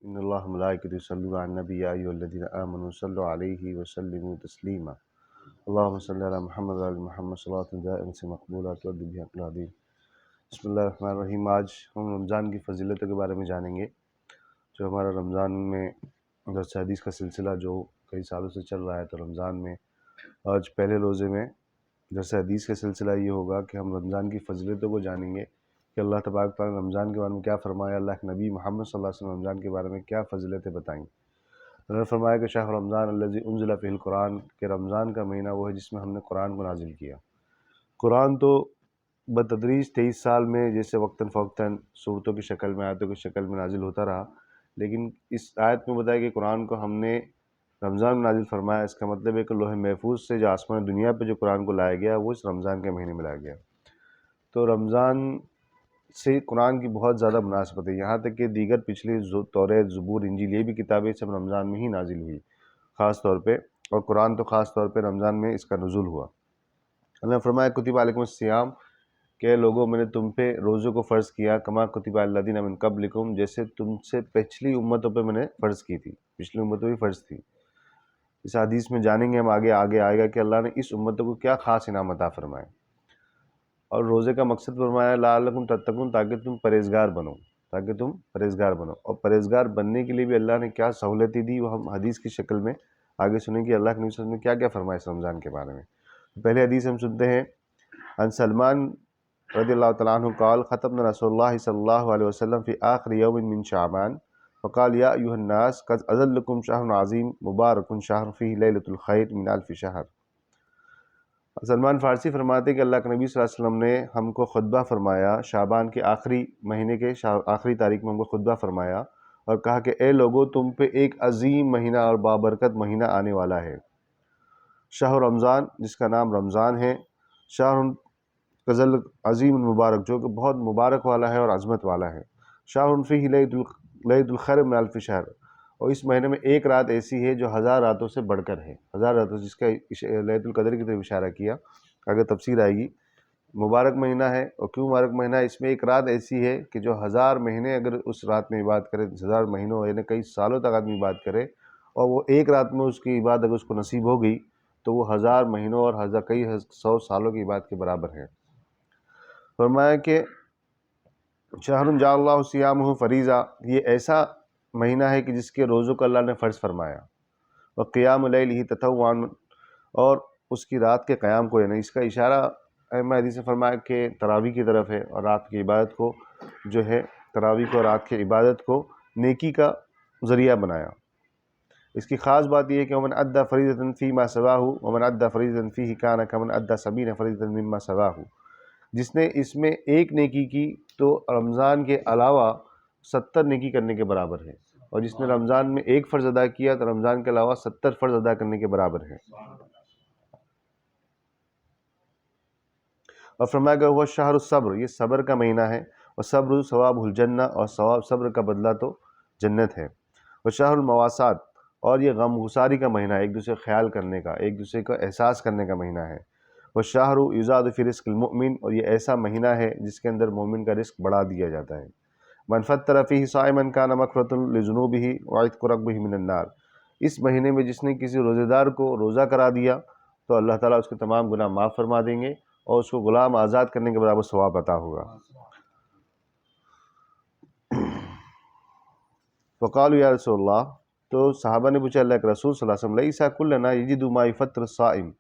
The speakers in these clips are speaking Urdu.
ان اللہ ملائکۃ یصلون علی النبی یا ایھا الذین آمنوا صلوا علیہ وسلموا تسلیما اللهم صل علی محمد و علی محمد صلاۃ دائمۃ مقبولہ تؤدی بها حق العظیم۔ بسم اللہ الرحمن الرحیم۔ آج ہم رمضان کی فضیلتوں کے بارے میں جانیں گے۔ جو ہمارا رمضان میں درس حدیث کا سلسلہ جو کئی سالوں سے چل رہا ہے، تو رمضان میں آج پہلے روزے میں درس حدیث کا سلسلہ یہ ہوگا کہ ہم رمضان کی فضیلتوں کو جانیں گے کہ اللہ تبارک تعالیٰ نے رمضان کے بارے میں کیا فرمایا، اللہ کے نبی محمد صلی اللہ علیہ وسلم رمضان کے بارے میں کیا فضیلتیں بتائیں۔ انہوں نے فرمایا کہ شہر رمضان الذی انزل فیہ القرآن، کہ رمضان کا مہینہ وہ ہے جس میں ہم نے قرآن کو نازل کیا۔ قرآن تو بتدریج 23 سال میں جیسے وقتاً فوقتاً صورتوں کی شکل میں، آیتوں کی شکل میں نازل ہوتا رہا، لیکن اس آیت میں بتایا کہ قرآن کو ہم نے رمضان میں نازل فرمایا۔ اس کا مطلب ہے کہ لوح محفوظ سے جو آسمان دنیا پہ جو قرآن کو لایا گیا وہ اس رمضان کے مہینے میں لایا گیا۔ تو رمضان سے قرآن کی بہت زیادہ مناسبت ہے، یہاں تک کہ دیگر پچھلی توریت، زبور، انجیل یہ بھی کتابیں سب رمضان میں ہی نازل ہوئی خاص طور پہ، اور قرآن تو خاص طور پہ رمضان میں اس کا نزول ہوا۔ اللہ نے فرمایا کتب علیکم الصیام، کہ لوگوں میں نے تم پہ روزوں کو فرض کیا، کما کتب علی الذین من قبلکم، جیسے تم سے پچھلی امتوں پہ میں نے فرض کی تھی، پچھلی امتوں بھی فرض تھی۔ اس حدیث میں جانیں گے ہم آگے آئے گا کہ اللہ نے اس امتوں کو کیا خاص انعام عطا فرمائے۔ اور روزے کا مقصد فرمایا لعلکم تتقون، تاکہ تم پرہیزگار بنو، اور پرہیزگار بننے کے لیے بھی اللہ نے کیا سہولتیں دی وہ ہم حدیث کی شکل میں آگے سنیں کہ اللہ کے نبی صلی اللہ علیہ وسلم نے کیا کیا فرمایا اس رمضان کے بارے میں۔ پہلے حدیث ہم سنتے ہیں، عن سلمان رضی اللہ تعالیٰ عنہ قال ختمنا رسول اللہ صلی اللہ علیہ وسلم فی آخر یوم من شعبان فقال یا ایھا الناس قد اذلکم شہر عظیم مبارک شہر فیہ لیلۃ الخیر من الف شہر۔ سلمان فارسی فرماتے ہیں کہ اللہ کے نبی صلی اللہ علیہ وسلم نے ہم کو خطبہ فرمایا، شعبان کے آخری مہینے کے آخری تاریخ میں ہم کو خطبہ فرمایا اور کہا کہ اے لوگو، تم پہ ایک عظیم مہینہ اور بابرکت مہینہ آنے والا ہے، شہر رمضان، جس کا نام رمضان ہے، شہر فضل عظیم المبارک، جو کہ بہت مبارک والا ہے اور عظمت والا ہے، شہر فیہ لیلۃ الخیر من الف شہر، اور اس مہینے میں ایک رات ایسی ہے جو 1000 راتوں سے بڑھ کر ہے، 1000 راتوں، جس کا لیلۃ القدر کی طرف اشارہ کیا، آگے تفسیر آئے گی۔ مبارک مہینہ ہے، اور کیوں مبارک مہینہ ہے؟ اس میں ایک رات ایسی ہے کہ جو 1000 مہینے اگر اس رات میں عبادت کرے، 1000 مہینوں یعنی کئی سالوں تک آدمی عبادت کرے، اور وہ ایک رات میں اس کی عبادت اگر اس کو نصیب ہو گئی تو وہ 1000 مہینوں اور کئی 100 سالوں کی عبادت کے برابر ہے۔ فرمایا کہ شہر جعل اللہ صیامہ فریضہ، یہ ایسا مہینہ ہے کہ جس کے روزوں کو اللہ نے فرض فرمایا، اور قیام لیلہ تطوعا، اور اس کی رات کے قیام کو، یعنی اس کا اشارہ ائمہ حدیث نے فرمایا کہ تراویح کی طرف ہے، اور رات کی عبادت کو جو ہے تراویح کو، رات کی عبادت کو نیکی کا ذریعہ بنایا۔ اس کی خاص بات یہ ہے کہ ومن ادى فریضۃ فیما سواہ ومن ادى فریضۃ فیہ کان کمن ادى 70 فریضۃ مما سواہ، جس نے اس میں ایک نیکی کی تو رمضان کے علاوہ 70 نیکی کرنے کے برابر ہے، اور جس نے رمضان میں ایک فرض ادا کیا تو رمضان کے علاوہ 70 فرض ادا کرنے کے برابر ہے۔ اور فرمایا کہ وہ شہر الصبر، یہ صبر کا مہینہ ہے، اور صبر ثواب الجنہ، اور ثواب صبر کا بدلہ تو جنت ہے۔ وہ شہر المواسات، اور یہ غم گساری کا مہینہ ہے، ایک دوسرے کا خیال کرنے کا، ایک دوسرے کا احساس کرنے کا مہینہ ہے۔ وہ شہر یزاد فی رزق المؤمن، اور یہ ایسا مہینہ ہے جس کے اندر مومن کا رزق بڑھا دیا جاتا ہے۔ من فطر فیہ صائما کان مغفرۃ لذنوبہ وعتق رقبہ من النار، اس مہینے میں جس نے کسی روزے دار کو روزہ کرا دیا تو اللہ تعالیٰ اس کے تمام گناہ معاف فرما دیں گے، اور اس کو غلام آزاد کرنے کے برابر ثواب عطا ہوگا۔ فقالوا یا رسول اللہ، تو صحابہ نے پوچھا اللہ کے رسول صلی اللہ علیہ وسلم، لیس کلنا یجد ما یفطر الصائم،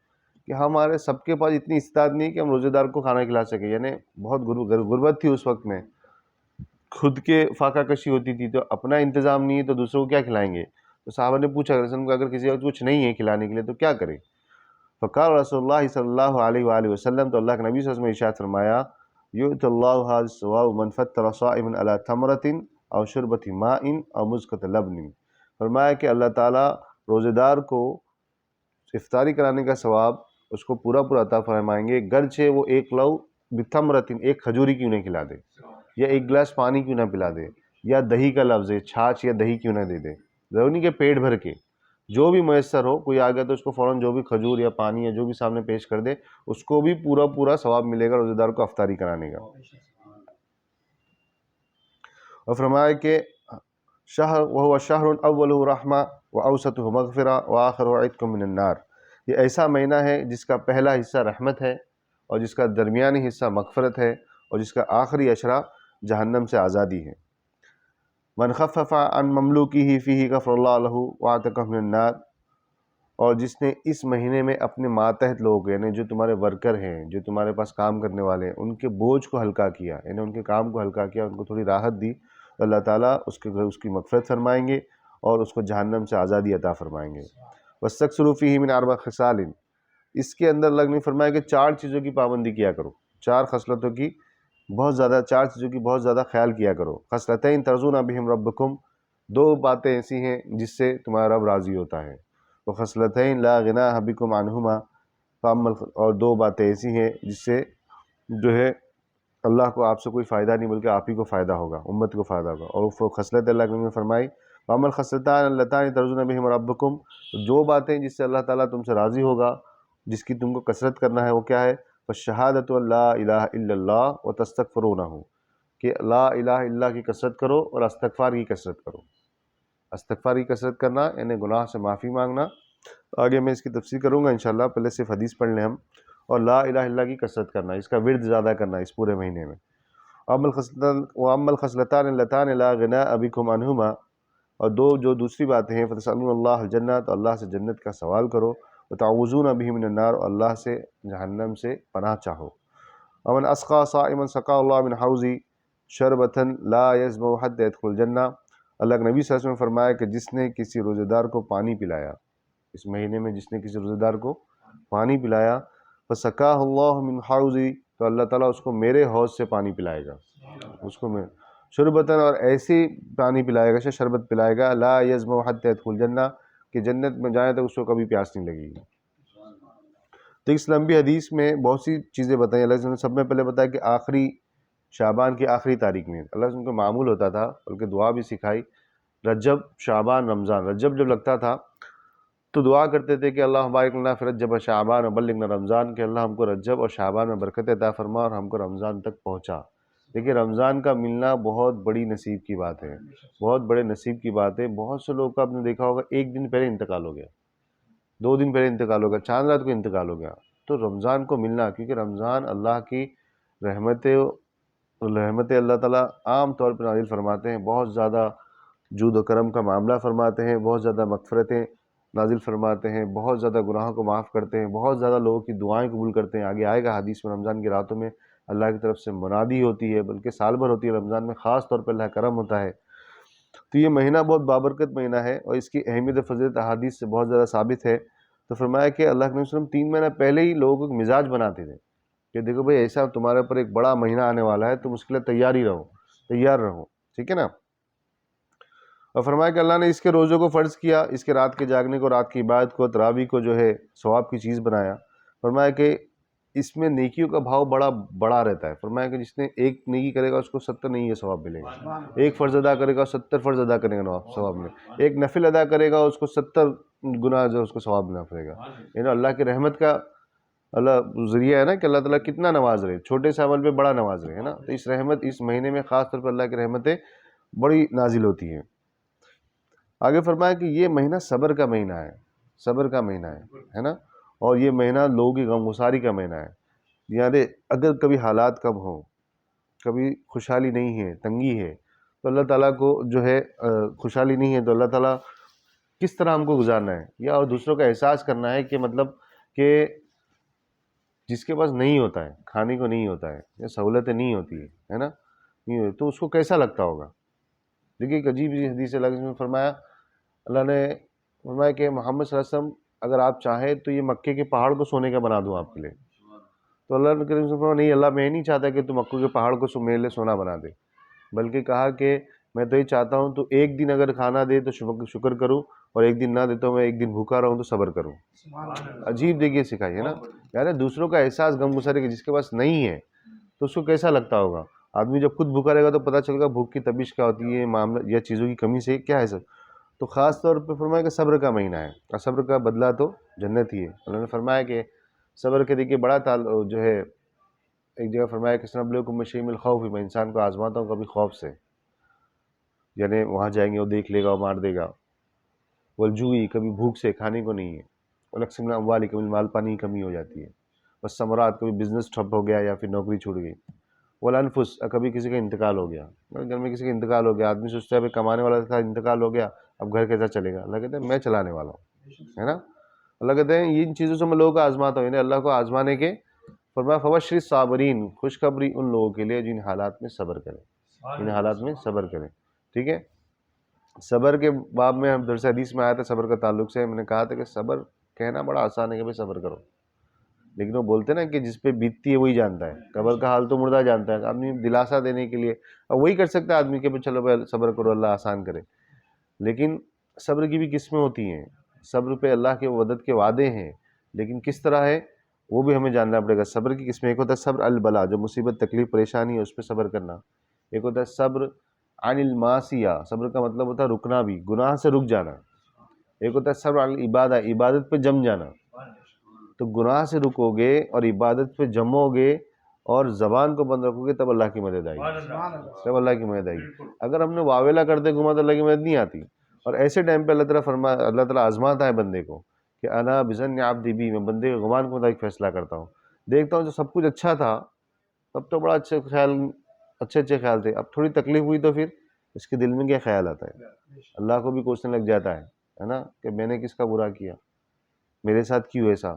کہ ہمارے سب کے پاس اتنی استطاعت نہیں کہ ہم روزے دار کو کھانا کھلا سکیں، یعنی بہت غربت تھی اس وقت میں، خود کے فاقہ کشی ہوتی تھی، تو اپنا انتظام نہیں ہے تو دوسروں کو کیا کھلائیں گے؟ تو صحابہ نے پوچھا رسول اللہ کہ اگر کسی وقت کچھ نہیں ہے کھلانے کے لیے تو کیا کرے؟ فقال رسول اللہ صلی اللہ علیہ وآلہ وسلم، تو اللہ کے نبی صلی اللہ علیہ وسلم نے ارشاد فرمایا، یؤتی اللہ ھذا الثواب من فطر صائما علی تمرۃ او شربۃ ماء او مزقۃ لبن، فرمایا کہ اللہ تعالیٰ روزے دار کو افطاری کرانے کا ثواب اس کو پورا عطا فرمائیں گے، گرچہ وہ ایک لو بتمرۃ، ایک کھجوری کیوں نہیں کھلا دے، یا ایک گلاس پانی کیوں نہ پلا دے، یا دہی کا لفظ ہے، چھاچھ یا دہی کیوں نہ دے دے، ضروری نہیں کہ پیٹ بھر کے، جو بھی میسر ہو، کوئی آ گیا تو اس کو فوراً جو بھی کھجور یا پانی یا جو بھی سامنے پیش کر دے، اس کو بھی پورا ثواب ملے گا روزے دار کو افطاری کرانے کا۔ اور فرمایا کہ شہر وهو شہر اولہ رحمہ واوسطہ مغفرہ وآخرہ عتق من النار، یہ ایسا مہینہ ہے جس کا پہلا حصہ رحمت ہے اور جس کا درمیانی حصہ مغفرت ہے اور جس کا آخری اشرہ جہنم سے آزادی ہے۔ من خفف عن مملوکہ فیہ غفر اللہ لہ واعتقہ من النار، اور جس نے اس مہینے میں اپنے ماتحت لوگ یعنی جو تمہارے ورکر ہیں، جو تمہارے پاس کام کرنے والے ہیں، ان کے بوجھ کو ہلکا کیا، یعنی ان کے کام کو ہلکا کیا، ان کو تھوڑی راحت دی، تو اللہ تعالیٰ اس کی مغفرت فرمائیں گے اور اس کو جہنم سے آزادی عطا فرمائیں گے۔ وَاسْتَكْثِرُوا فِيهِ مِنْ أَرْبَعِ خِصَالٍ، اس کے اندر اللہ نے فرمایا کہ 4 چیزوں کی پابندی کیا کرو، 4 خصلتوں کی بہت زیادہ، 4 چیزوں کی بہت زیادہ خیال کیا کرو۔ خصلتین ترضون بہم ربکم، 2 باتیں ایسی ہیں جس سے تمہارا رب راضی ہوتا ہے۔ وخصلتین لا غنی بکم عنہما، اور 2 باتیں ایسی ہیں جس سے جو ہے اللہ کو آپ سے کوئی فائدہ نہیں بلکہ آپ ہی کو فائدہ ہوگا، امت کو فائدہ ہوگا۔ اور وہ خصلت اللہ نے فرمائی وَأَمَّا الْخَصْلَتَانِ اللَّتَانِ تَرْجُونَ بِهِمَا رَبَّكُمْ، جو باتیں جس سے اللہ تعالیٰ تم سے راضی ہوگا، جس کی تم کو کثرت کرنا ہے، وہ کیا ہے؟ فَالشَّهَادَةُ أَن لَا إِلَهَ إِلَّا اللَّهُ وَتَسْتَغْفِرُونَهُ، کہ لا الہ الا اللہ کی کثرت کرو اور استغفار کی کثرت کرو۔ استغفار کی کثرت کرنا یعنی گناہ سے معافی مانگنا، آگے میں اس کی تفسیر کروں گا انشاءاللہ، پہلے صرف حدیث پڑھ لیں ہم۔ اور لا الہ الا اللہ کی کثرت کرنا، اس کا ورد زیادہ کرنا اس پورے مہینے میں۔ وَأَمَّا الْخَصْلَتَانِ اللَّتَانِ لَا غِنَاءَ بِكُمْ عَنْهُمَا، اور جو دوسری باتیں ہیں، فَتَسْأَلُونَ اللَّهَ الْجَنَّةَ، تو اللہ سے جنت کا سوال کرو، وَتَعُوذُونَ بِهِ مِنَ النَّارِ، اور اللہ سے جہنم سے پناہ چاہو۔ وَمَنْ أَسْقَى صَائِمًا سَقَاهُ اللَّهُ مِنْ حَوْضِي شَرْبَةً لَا يَظْمَأُ حَتَّى يَدْخُلَ الْجَنَّةَ، اللہ کے نبی صلی اللہ علیہ وسلم نے فرمایا کہ جس نے کسی روزے دار کو پانی پلایا، اس مہینے میں جس نے کسی روزے دار کو پانی پلایا، فَسَقَاهُ اللَّهُ مِنْ حَوْضِي، تو اللہ تعالیٰ اس کو میرے حوض سے پانی پلائے گا، اس کو میں شربتاً، اور ایسی پانی پلائے گا، شربت پلائے گا، لا یظمأ حتی يدخل الجنہ، کہ جنت میں جائیں تو اس کو کبھی پیاس نہیں لگے گی۔ تو اس لمبی حدیث میں بہت سی چیزیں بتائیں، اللہ نے سب میں پہلے بتایا کہ آخری شعبان کی آخری تاریخ میں اللہ ان کو معمول ہوتا تھا، بلکہ دعا بھی سکھائی، رجب، شعبان، رمضان، رجب جب لگتا تھا تو دعا کرتے تھے کہ اللہ بارک لنا فی رجب و شعبان وبلغنا رمضان، کہ اللہ ہم کو رجب اور شعبان میں برکت عطا فرما اور ہم کو رمضان تک پہنچا۔ دیکھیں رمضان کا ملنا بہت بڑی نصیب کی بات ہے، بہت بڑے نصیب کی بات ہے۔ بہت سے لوگ کا آپ نے دیکھا ہوگا 1 دن پہلے انتقال ہو گیا، 2 دن پہلے انتقال ہو گیا، چاند رات کو انتقال ہو گیا۔ تو رمضان کو ملنا، کیونکہ رمضان اللہ کی رحمت اللہ تعالیٰ عام طور پر نازل فرماتے ہیں، بہت زیادہ جود و کرم کا معاملہ فرماتے ہیں، بہت زیادہ مغفرتیں نازل فرماتے ہیں، بہت زیادہ گناہوں کو معاف کرتے ہیں، بہت زیادہ لوگوں کی دعائیں قبول کرتے ہیں۔ آگے آئے گا حدیث میں رمضان کی راتوں میں اللہ کی طرف سے منادی ہوتی ہے، بلکہ سال بھر ہوتی ہے، رمضان میں خاص طور پر اللہ کا کرم ہوتا ہے۔ تو یہ مہینہ بہت بابرکت مہینہ ہے اور اس کی اہمیت و فضیلت احادیث سے بہت زیادہ ثابت ہے۔ تو فرمایا کہ اللہ کے نبی صلی اللہ علیہ وسلم 3 مہینہ پہلے ہی لوگوں کو مزاج بناتے تھے کہ دیکھو بھائی ایسا تمہارے اوپر ایک بڑا مہینہ آنے والا ہے، تم اس کے لیے تیار رہو، ٹھیک ہے نا۔ اور فرمایا کہ اللہ نے اس کے روزوں کو فرض کیا، اس کے رات کے جاگنے کو، رات کی عبادت کو، تراویح کو جو ہے ثواب کی چیز بنایا۔ فرمایا کہ اس میں نیکیوں کا بھاؤ بڑا رہتا ہے۔ فرمایا کہ جس نے 1 نیکی کرے گا اس کو 70 نیکی کا ثواب ملے گا، 1 فرض ادا کرے گا 70 فرض ادا کرنے کا ثواب ملے گا، 1 نفل ادا کرے گا اس کو 70 گنا جو اس کو ثواب ملنا پڑے گا۔ یعنی اللہ کی رحمت کا اللہ ذریعہ ہے نا کہ اللہ تعالیٰ کتنا نواز رہے، چھوٹے سے عمل پہ بڑا نواز رہے، ہے نا۔ تو اس رحمت، اس مہینے میں خاص طور پر اللہ کی رحمتیں بڑی نازل ہوتی ہیں۔ آگے فرمایا کہ یہ مہینہ صبر کا مہینہ ہے، صبر کا مہینہ ہے نا، اور یہ مہینہ لوگوں کی غمگساری کا مہینہ ہے۔ یعنی اگر کبھی حالات کم ہوں، کبھی خوشحالی نہیں ہے، تنگی ہے، تو اللہ تعالیٰ کو جو ہے خوشحالی نہیں ہے تو اللہ تعالیٰ کس طرح ہم کو گزارنا ہے، یا اور دوسروں کا احساس کرنا ہے کہ مطلب کہ جس کے پاس نہیں ہوتا ہے، کھانے کو نہیں ہوتا ہے، یا سہولتیں نہیں ہوتی ہے نا، تو اس کو کیسا لگتا ہوگا۔ دیکھیے ایک عجیب سی حدیث اللہ نے فرمایا، اللہ نے فرمایا کہ محمد صلی اللہ علیہ وسلم اگر آپ چاہیں تو یہ مکے کے پہاڑ کو سونے کا بنا دوں آپ کے لیے۔ تو اللہ نے کریم فرمایا نہیں، اللہ میں نہیں چاہتا کہ تم مکے کے پہاڑ کو میرے لیے سونا بنا دے، بلکہ کہا کہ میں تو یہ چاہتا ہوں تو 1 دن اگر کھانا دے تو شکر کروں، اور 1 دن نہ دے تو میں 1 دن بھوکا رہوں تو صبر کروں۔ عجیب دیکھیے سکھائی ہے نا، یعنی دوسروں کا احساس غم گسارے کہ جس کے پاس نہیں ہے تو اس کو کیسا لگتا ہوگا۔ آدمی جب خود بھوکا رہے گا تو پتہ چلے گا بھوک کی تپش کیا ہوتی ہے، معاملہ یا چیزوں کی کمی سے کیا ہے سب۔ تو خاص طور پہ فرمایا کہ صبر کا مہینہ ہے، اور صبر کا بدلہ تو جنت ہی ہے۔ اللہ نے فرمایا کہ صبر کے دیکھیے بڑا جو ہے، ایک جگہ فرمایا کہ سنبلوکم بشیء من الخوف، میں انسان کو آزماتا ہوں کبھی خوف سے، یعنی وہاں جائیں گے وہ دیکھ لے گا، وہ مار دے گا. والجوعی، کبھی بھوک سے کھانے کو نہیں ہے. والاقسام من الاموال، کبھی مال پانی کی کمی ہو جاتی ہے. والثمرات، کبھی بزنس ٹھپ ہو گیا یا پھر نوکری چھوٹ گئی. والانفس، کبھی کسی کا انتقال ہو گیا، گھر میں کسی کا انتقال ہو گیا، آدمی سوچتا ہے بھائی کمانے والا تھا انتقال ہو گیا، اب گھر کیسا چلے گا؟ اللہ کہتے ہیں میں چلانے والا ہوں، ہے نا. اللہ کہتے ہیں ان چیزوں سے میں لوگوں کو آزماتا ہوں، یعنی اللہ کو آزمانے کے. فرمایا فبشر الصابرین، خوشخبری ان لوگوں کے لیے جن حالات میں صبر کریں، ان حالات میں صبر کریں. ٹھیک ہے. صبر کے باب میں ہم درس حدیث میں آیا تھا صبر کا تعلق سے، میں نے کہا تھا کہ صبر کہنا بڑا آسان ہے کہ بھائی صبر کرو، لیکن وہ بولتے نا کہ جس پہ بیتتی ہے وہی جانتا ہے. قبر کا حال تو مردہ جانتا ہے. آدمی دلاسا دینے کے لیے اب وہی کر سکتا ہے آدمی کہ چلو بھائی صبر کرو اللہ آسان کرے. لیکن صبر کی بھی قسمیں ہوتی ہیں. صبر پہ اللہ کے مدد کے وعدے ہیں، لیکن کس طرح ہے وہ بھی ہمیں جاننا پڑے گا. صبر کی قسمیں، ایک ہوتا ہے صبر البلا، جو مصیبت تکلیف پریشانی ہے اس پہ صبر کرنا. ایک ہوتا ہے صبر عن المعصیہ، صبر کا مطلب ہوتا ہے رکنا بھی، گناہ سے رک جانا. ایک ہوتا ہے صبر عن العبادہ، عبادت پہ جم جانا. تو گناہ سے رکو گے اور عبادت پہ جمو گے اور زبان کو بند رکھو گے تب اللہ کی مدد آئے گی، تب اللہ کی مدد آئے گی. اگر ہم نے واویلا کرتے گھما تو اللہ کی مدد نہیں آتی. اور ایسے ٹائم پہ اللہ تعالیٰ آزماتا ہے بندے کو کہ انا بظن عبدی بی، میں بندے کے گمان کے مطابق فیصلہ کرتا ہوں. دیکھتا ہوں جو سب کچھ اچھا تھا تب تو بڑا اچھے خیال تھے، اب تھوڑی تکلیف ہوئی تو پھر اس کے دل میں کیا خیال آتا ہے؟ اللہ کو بھی کوسنے لگ جاتا ہے نا، کہ میں نے کس کا برا کیا، میرے ساتھ کیوں ایسا،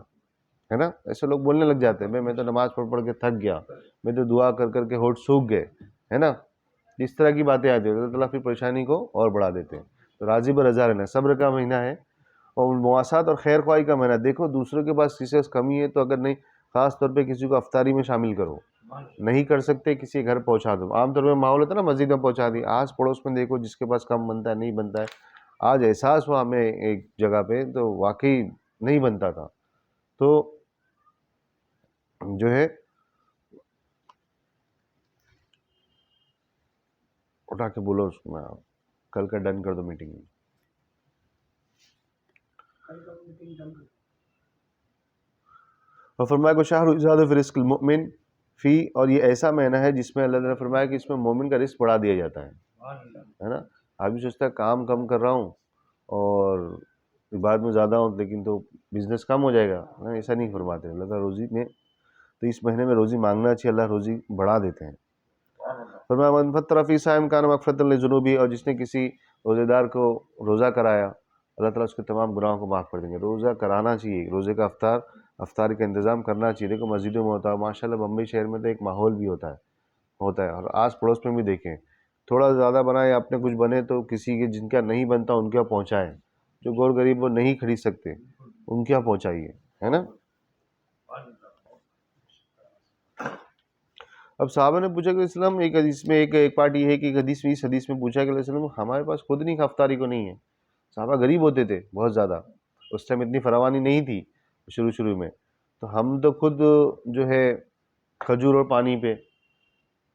ہے نا. ایسے لوگ بولنے لگ جاتے ہیں میں تو نماز پڑھ کے تھک گیا، میں تو دعا کر کے ہونٹ سوکھ گئے، ہے نا. اس طرح کی باتیں آتی ہیں، اللہ تعالیٰ پھر پریشانی کو اور بڑھا دیتے ہیں. تو راضی برضا رہنا صبر کا مہینہ ہے، اور مواسات اور خیر خواہی کا مہینہ. دیکھو دوسروں کے پاس کسی سے کمی ہے تو اگر نہیں، خاص طور پہ کسی کو افطاری میں شامل کرو، نہیں کر سکتے کسی کے گھر پہنچا دو. عام طور پہ ماحول ہوتا ہے نا مسجد میں پہنچا دی، آس پڑوس میں دیکھو جس کے پاس کم بنتا ہے نہیں بنتا ہے. آج احساس ہوا ہمیں ایک جگہ پہ تو واقعی نہیں بنتا تھا، تو جو ہے اٹھا کے بولو اس کو، کل کا ڈن کر دو میٹنگ میں. اور فرمایا کو شہر زیادہ فی رزق المؤمن فی، اور یہ ایسا مہینہ ہے جس میں اللہ تعالیٰ نے فرمایا کہ اس میں مومن کا رزق بڑھا دیا جاتا ہے نا. آدمی سوچتا ہے کام کم کر رہا ہوں اور عبادت میں زیادہ ہوں لیکن تو بزنس کم ہو جائے گا، ایسا نہیں فرماتے. اللہ تعالیٰ روزی میں تو اس مہینے میں روزی مانگنا چاہیے، اللہ روزی بڑھا دیتے ہیں. فرمایا من فطر فی صائم کان مغفرۃ لذنوبہ، اور جس نے کسی روزے دار کو روزہ کرایا اللہ تعالیٰ اس کے تمام گناہوں کو معاف کر دیں گے. روزہ کرانا چاہیے، روزے کا افطار کا انتظام کرنا چاہیے. دیکھو مسجدوں میں ہوتا ہے ماشاء اللہ، بمبئی شہر میں تو ایک ماحول بھی ہوتا ہے، اور آس پڑوس میں بھی دیکھیں تھوڑا زیادہ بنائے اپنے کچھ بنے تو کسی کے جن کا نہیں بنتا ان کے پہنچائیں، جو غور غریب وہ نہیں خرید سکتے ان کے پہنچائیے، ہے نا. اب صحابہ نے پوچھا کہ اسلام ایک حدیث میں ایک پارٹ یہ ہے کہ ایک حدیث میں، اس حدیث میں پوچھا کہ علیہ السلام ہمارے پاس خود نہیں افطاری کو نہیں ہے. صحابہ غریب ہوتے تھے بہت زیادہ، اس ٹائم اتنی فراوانی نہیں تھی شروع میں، تو ہم تو خود جو ہے کھجور اور پانی پہ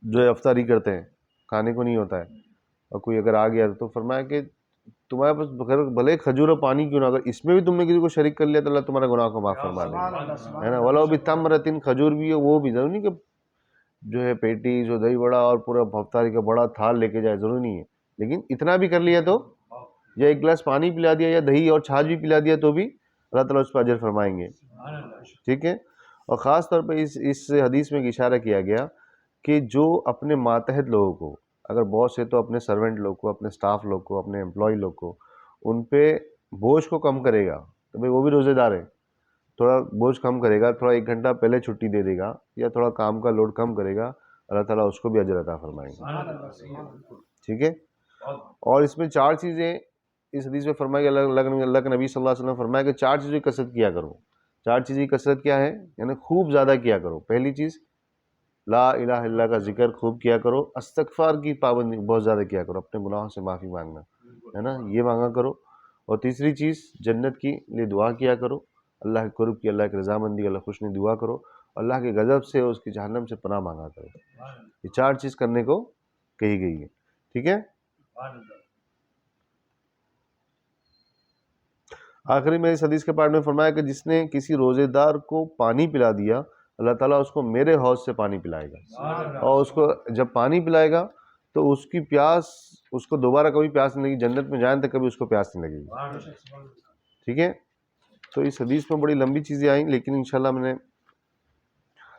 جو ہے افطاری کرتے ہیں، کھانے کو نہیں ہوتا ہے. اور کوئی اگر آ گیا تو فرمایا کہ تمہارے پاس بھلے کھجور اور پانی کیوں نہ، اگر اس میں بھی تم نے کسی کو شریک کر لیا تو اللہ تمہارے گناہ کو معاف فرما دے گا، ہے نا. ولو بتمرۃ، کھجور بھی ہے وہ بھی، ضروری نہیں کہ جو ہے پیٹیز اور دہی بڑا اور پورا افطاری کا بڑا تھال لے کے جائے، ضروری نہیں ہے. لیکن اتنا بھی کر لیا تو، یا ایک گلاس پانی پلا دیا یا دہی اور چھاچھ بھی پلا دیا تو بھی اللہ تعالیٰ اس پہ اجر فرمائیں گے. ٹھیک ہے. اور خاص طور پہ اس حدیث میں اشارہ کیا گیا کہ جو اپنے ماتحت لوگوں کو، اگر باس ہے تو اپنے سرونٹ لوگ کو، اپنے سٹاف لوگ کو، اپنے امپلائی لوگ کو، ان پہ بوجھ کو کم کرے گا. تو بھائی وہ بھی روزے دار ہے، تھوڑا بوجھ کم کرے گا، تھوڑا 1 گھنٹہ پہلے چھٹی دے دے گا یا تھوڑا کام کا لوڈ کم کرے گا، اللہ تعالیٰ اس کو بھی اجر عطا فرمائیں گے. ٹھیک ہے. اور اس میں 4 چیزیں اس حدیث میں فرمایا کہ اللہ کے نبی صلی اللہ علیہ وسلم فرمایا کہ 4 چیزیں کثرت کیا کرو. 4 چیزیں کثرت کیا ہے؟ یعنی خوب زیادہ کیا کرو. پہلی چیز لا الہ الا اللہ کا ذکر خوب کیا کرو. استغفار کی پابندی بہت زیادہ کیا کرو، اپنے گناہوں سے معافی مانگنا، ہے نا، یہ مانگا کرو. اور تیسری چیز جنت کی لیے دعا کیا کرو، اللہ کے قرب کی، اللہ کی رضامندی، اللہ خوشنی دعا کرو. اللہ کے غضب سے اور اس کی جہنم سے پناہ مانگا کرو. یہ 4 چیز کرنے کو کہی گئی ہے. ٹھیک ہے. آخری میں اس حدیث کے پارٹ میں فرمایا کہ جس نے کسی روزے دار کو پانی پلا دیا اللہ تعالیٰ اس کو میرے حوض سے پانی پلائے گا، اور اس کو جب پانی پلائے گا تو اس کی پیاس، اس کو دوبارہ کبھی پیاس نہیں لگی، جنت میں جائیں تو کبھی اس کو پیاس نہیں لگے گی. ٹھیک ہے. تو اس حدیث میں بڑی لمبی چیزیں آئیں، لیکن انشاءاللہ میں نے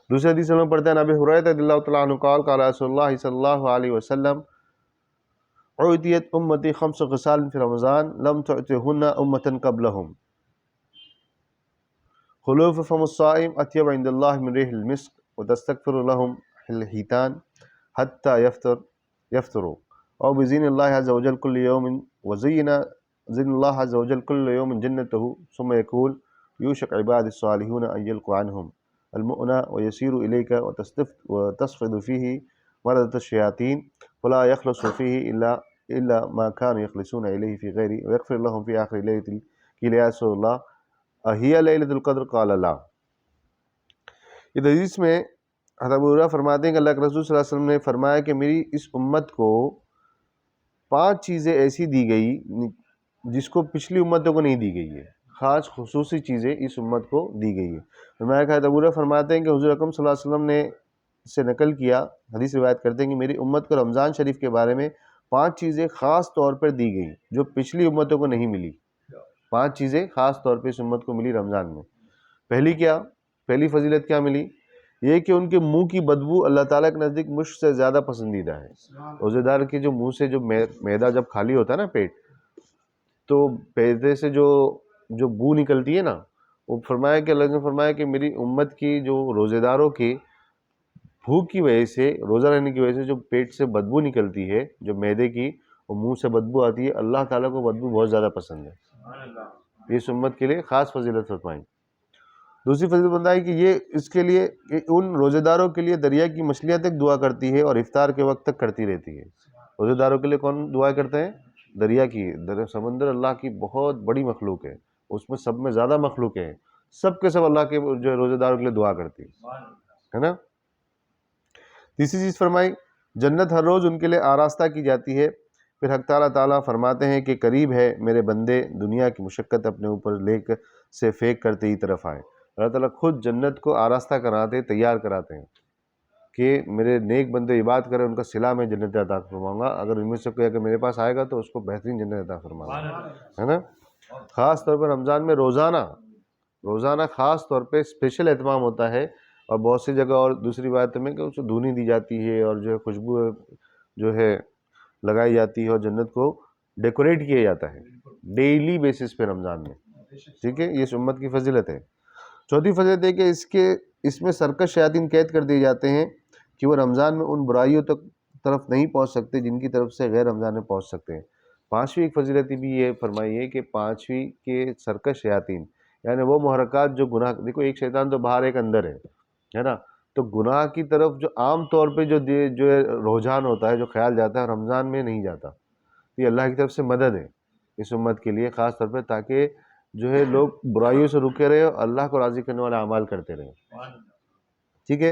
دوسری حدیث میں پڑھتے ہیں. ابی ہریرہ رضی اللہ تعالیٰ عنہ قال قال رسول اللہ صلی اللہ علیہ وسلم اعطیت امتی خمس خصال فی رمضان لم تعطہن امة قبلہم خلوف فم الصائم اطیب عند اللہ من ریح المسک وتستغفر لهم الحیتان حتی یفطروا او بزین اللہ عز وجل کل یوم وزین اللہ عز وجل کل یوم جنته ثم یقول یوشک عباد الصالحون ان یلقوا عنہم المؤنى ويسير إليك وتصفد فيه مردة الشياطين فلا يخلص فيه إلا ما كانوا يخلصون إليه في غيره ويغفر لهم في آخر ليلة. قيل يا رسول الله أهي ليلة القدر؟ قال لا. یہ حدیث میں حضرت ابو ہریرہ فرماتے ہیں کہ اللہ کے رسول صلی اللہ علیہ وسلم نے فرمایا کہ میری اس امت کو 5 چیزیں ایسی دی گئی جس کو پچھلی امتوں کو نہیں دی گئی ہے، خاص خصوصی چیزیں اس امت کو دی گئی ہے. فرمایا کہ ابو ہریرہ فرماتے ہیں کہ حضور اکرم صلی اللہ علیہ وسلم نے سے نقل کیا، حدیث روایت کرتے ہیں کہ میری امت کو رمضان شریف کے بارے میں 5 چیزیں خاص طور پر دی گئی جو پچھلی امتوں کو نہیں ملی. 5 چیزیں خاص طور پہ اس امت کو ملی رمضان میں. پہلی فضیلت کیا ملی؟ یہ کہ ان کے منہ کی بدبو اللہ تعالیٰ کے نزدیک مشک سے زیادہ پسندیدہ ہے. روزے دار کے جو منہ سے جو معدہ جب خالی ہوتا ہے نا پیٹ، تو پیدے سے جو بو نکلتی ہے نا، وہ فرمایا کہ اللہ نے فرمایا کہ میری امت کی جو روزے داروں کی بھوک کی وجہ سے، روزہ رہنے کی وجہ سے جو پیٹ سے بدبو نکلتی ہے، جو معدے کی وہ منہ سے بدبو آتی ہے، اللہ تعالیٰ کو بدبو بہت زیادہ پسند ہے. اس امت کے لیے خاص فضیلت فرمائی. دوسری فضیلت بتائی کہ یہ اس کے لیے کہ ان روزے داروں کے لیے دریا کی مچھلیاں تک دعا کرتی ہے اور افطار کے وقت تک کرتی رہتی ہے. روزے داروں کے لیے کون دعا کرتے ہیں؟ دریا کی. سمندر اللہ کی بہت بڑی مخلوق ہے، اس میں سب میں زیادہ مخلوق ہیں، سب کے سب اللہ کے جو روزے داروں کے لیے دعا کرتی ہے نا. تیسری چیز فرمائی، جنت ہر روز ان کے لیے آراستہ کی جاتی ہے. پھر حق تعالیٰ فرماتے ہیں کہ قریب ہے میرے بندے دنیا کی مشقت اپنے اوپر لے کر سے پھینک کرتے ہی طرف آئے. اللہ تعالیٰ خود جنت کو آراستہ کراتے، تیار کراتے ہیں کہ میرے نیک بندے عبادت کریں، ان کا صلہ میں جنت عطا فرماؤں گا. اگر ان میں سے کوئی اگر میرے پاس آئے گا تو اس کو بہترین جنت عطا فرماؤں گا، ہے نا. خاص طور پر رمضان میں روزانہ خاص طور پہ اسپیشل اہتمام ہوتا ہے، اور بہت سی جگہ اور دوسری بات میں کہ اسے دھونی دی جاتی ہے اور جو ہے خوشبو جو ہے لگائی جاتی ہے اور جنت کو ڈیکوریٹ کیا جاتا ہے ڈیلی بیسس پہ رمضان میں. ٹھیک ہے، یہ اس امت کی فضیلت ہے. چوتھی فضیلت ہے کہ اس میں سرکش شیاطین قید کر دیے جاتے ہیں کہ وہ رمضان میں ان برائیوں تک طرف نہیں پہنچ سکتے جن کی طرف سے غیر رمضان میں پہنچ سکتے ہیں. 5ویں ایک فضیلت بھی یہ فرمائی ہے کہ 5ویں کے سرکش شیاطین یعنی وہ محرکات جو گناہ، دیکھو ایک شیطان تو باہر ایک اندر ہے نا، تو گناہ کی طرف جو عام طور پہ جو رجحان ہوتا ہے، جو خیال جاتا ہے، رمضان میں نہیں جاتا. یہ اللہ کی طرف سے مدد ہے اس امت کے لیے خاص طور پہ، تاکہ جو ہے لوگ برائیوں سے رکے رہے اور اللہ کو راضی کرنے والے اعمال کرتے رہے. ٹھیک ہے.